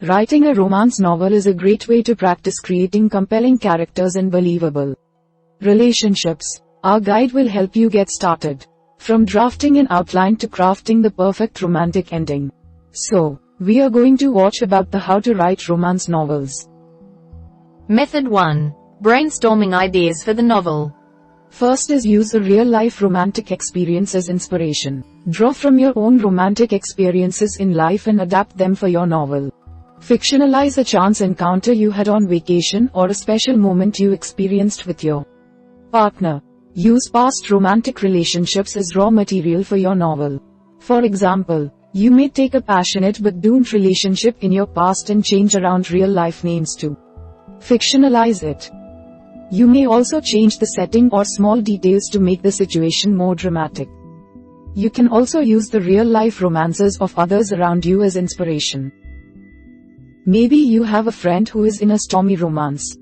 Writing a romance novel is a great way to practice creating compelling characters and believable relationships. Our guide will help you get started, from drafting an outline to crafting the perfect romantic ending. So, we are going to watch about the how to write romance novels. Method 1. Brainstorming ideas for the novel. First is use a real-life romantic experience as inspiration. Draw from your own romantic experiences in life and adapt them for your novel. Fictionalize a chance encounter you had on vacation or a special moment you experienced with your partner. Use past romantic relationships as raw material for your novel. For example, you may take a passionate but doomed relationship in your past and change around real-life names to fictionalize it. You may also change the setting or small details to make the situation more dramatic. You can also use the real-life romances of others around you as inspiration. Maybe you have a friend who is in a stormy romance.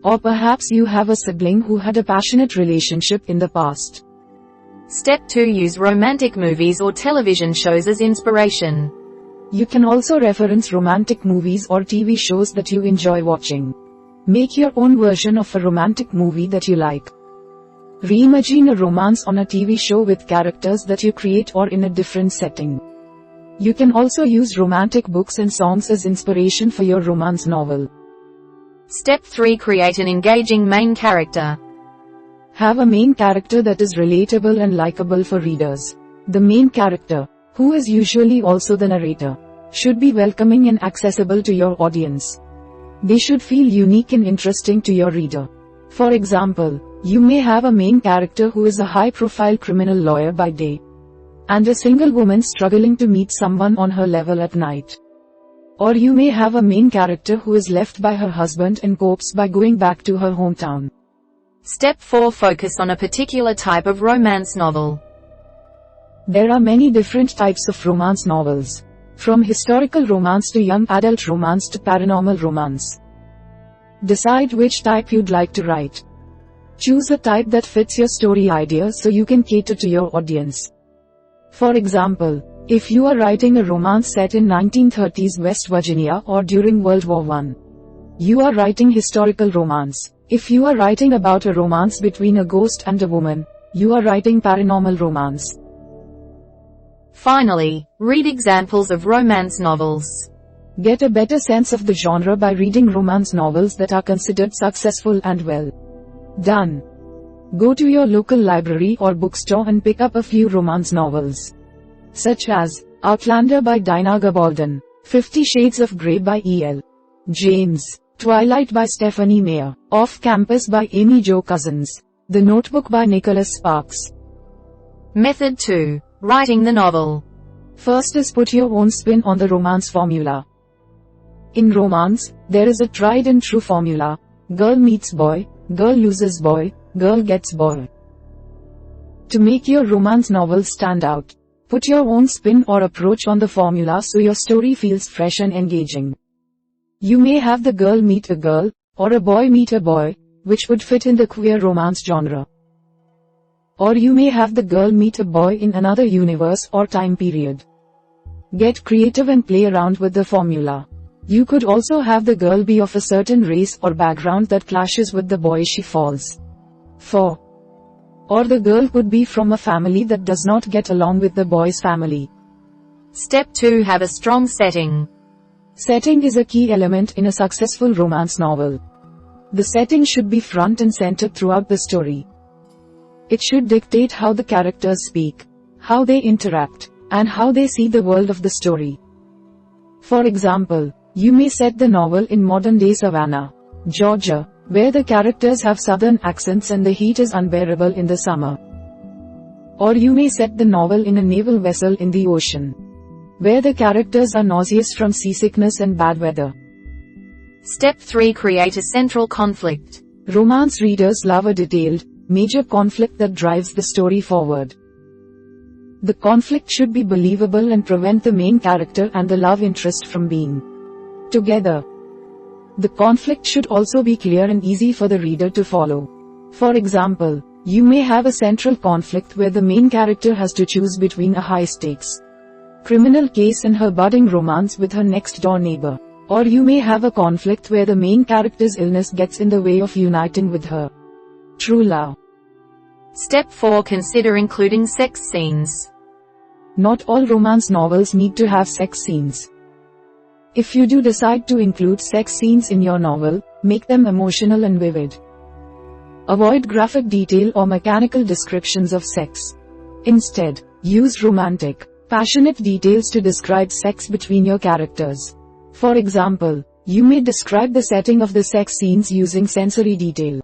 Or perhaps you have a sibling who had a passionate relationship in the past. Step 2. Use romantic movies or television shows as inspiration. You can also reference romantic movies or TV shows that you enjoy watching. Make your own version of a romantic movie that you like. Reimagine a romance on a TV show with characters that you create or in a different setting. You can also use romantic books and songs as inspiration for your romance novel. Step 3. Create an engaging main character. Have a main character that is relatable and likable for readers. The main character, who is usually also the narrator, should be welcoming and accessible to your audience. They should feel unique and interesting to your reader. For example, you may have a main character who is a high-profile criminal lawyer by day, and a single woman struggling to meet someone on her level at night. Or you may have a main character who is left by her husband and copes by going back to her hometown. Step 4. Focus on a particular type of romance novel. There are many different types of romance novels, from historical romance to young adult romance to paranormal romance. Decide which type you'd like to write. Choose a type that fits your story idea so you can cater to your audience. For example, if you are writing a romance set in 1930s West Virginia or during World War I, you are writing historical romance. If you are writing about a romance between a ghost and a woman, you are writing paranormal romance. Finally, read examples of romance novels. Get a better sense of the genre by reading romance novels that are considered successful and well done. Go to your local library or bookstore and pick up a few romance novels, such as Outlander by Dinah Gabaldon, 50 Shades of Grey by E.L. James, Twilight by Stephanie Meyer, Off Campus by Amy Jo Cousins, The Notebook by Nicholas Sparks. Method 2. Writing the novel. First is put your own spin on the romance formula. In romance, there is a tried and true formula: girl meets boy, girl loses boy, girl gets boy. To make your romance novel stand out, put your own spin or approach on the formula so your story feels fresh and engaging. You may have the girl meet a girl, or a boy meet a boy, which would fit in the queer romance genre. Or you may have the girl meet a boy in another universe or time period. Get creative and play around with the formula. You could also have the girl be of a certain race or background that clashes with the boy she falls for. Or the girl could be from a family that does not get along with the boy's family. Step 2. Have a strong setting. Setting is a key element in a successful romance novel. The setting should be front and center throughout the story. It should dictate how the characters speak, how they interact, and how they see the world of the story. For example, you may set the novel in modern-day Savannah, Georgia, where the characters have southern accents and the heat is unbearable in the summer. Or you may set the novel in a naval vessel in the ocean, where the characters are nauseous from seasickness and bad weather. Step 3. Create a central conflict. Romance readers love a detailed, major conflict that drives the story forward. The conflict should be believable and prevent the main character and the love interest from being together. The conflict should also be clear and easy for the reader to follow. For example, you may have a central conflict where the main character has to choose between a high-stakes criminal case in her budding romance with her next-door neighbor. Or you may have a conflict where the main character's illness gets in the way of uniting with her true love. Step 4. Consider including sex scenes. Not all romance novels need to have sex scenes. If you do decide to include sex scenes in your novel, make them emotional and vivid. Avoid graphic detail or mechanical descriptions of sex. Instead, use romantic, passionate details to describe sex between your characters. For example, you may describe the setting of the sex scenes using sensory detail,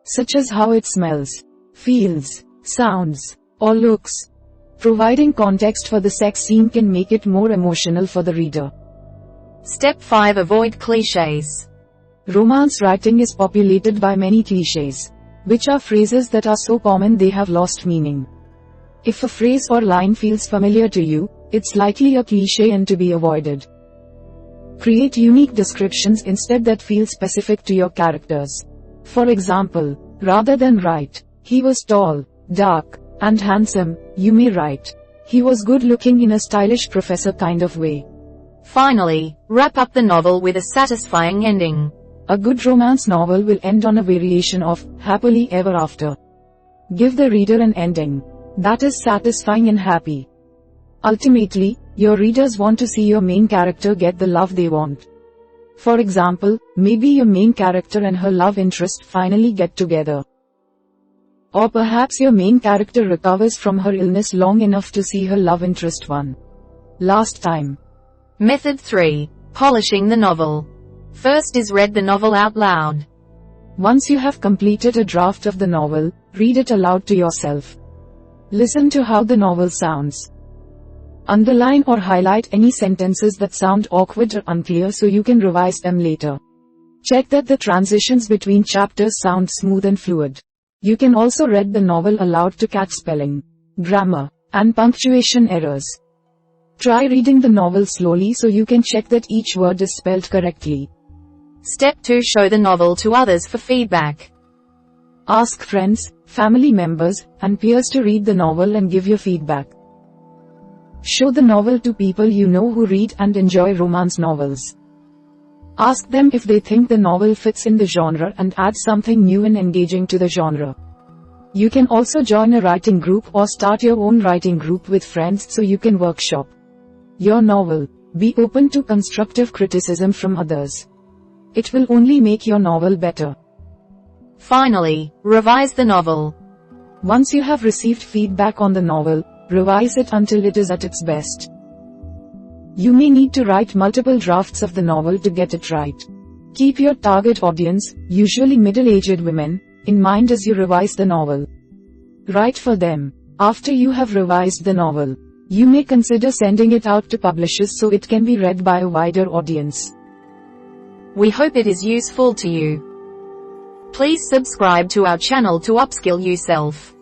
such as how it smells, feels, sounds, or looks. Providing context for the sex scene can make it more emotional for the reader. Step 5. Avoid cliches. Romance writing is populated by many cliches, which are phrases that are so common they have lost meaning. If a phrase or line feels familiar to you, it's likely a cliché and to be avoided. Create unique descriptions instead that feel specific to your characters. For example, rather than write, "He was tall, dark, and handsome," you may write, "He was good looking in a stylish professor kind of way." Finally, wrap up the novel with a satisfying ending. A good romance novel will end on a variation of happily ever after. Give the reader an ending that is satisfying and happy. Ultimately, your readers want to see your main character get the love they want. For example, maybe your main character and her love interest finally get together. Or perhaps your main character recovers from her illness long enough to see her love interest one last time. Method 3. Polishing the novel. First is read the novel out loud. Once you have completed a draft of the novel, read it aloud to yourself. Listen to how the novel sounds. Underline or highlight any sentences that sound awkward or unclear so you can revise them later. Check that the transitions between chapters sound smooth and fluid. You can also read the novel aloud to catch spelling, grammar, and punctuation errors. Try reading the novel slowly so you can check that each word is spelled correctly. Step 2. Show the novel to others for feedback. Ask friends, family members, and peers to read the novel and give your feedback. Show the novel to people you know who read and enjoy romance novels. Ask them if they think the novel fits in the genre and adds something new and engaging to the genre. You can also join a writing group or start your own writing group with friends so you can workshop your novel. Be open to constructive criticism from others. It will only make your novel better. Finally, revise the novel. Once you have received feedback on the novel, revise it until it is at its best. You may need to write multiple drafts of the novel to get it right. Keep your target audience, usually middle-aged women, in mind as you revise the novel. Write for them. After you have revised the novel, you may consider sending it out to publishers so it can be read by a wider audience. We hope it is useful to you. Please subscribe to our channel to upskill yourself.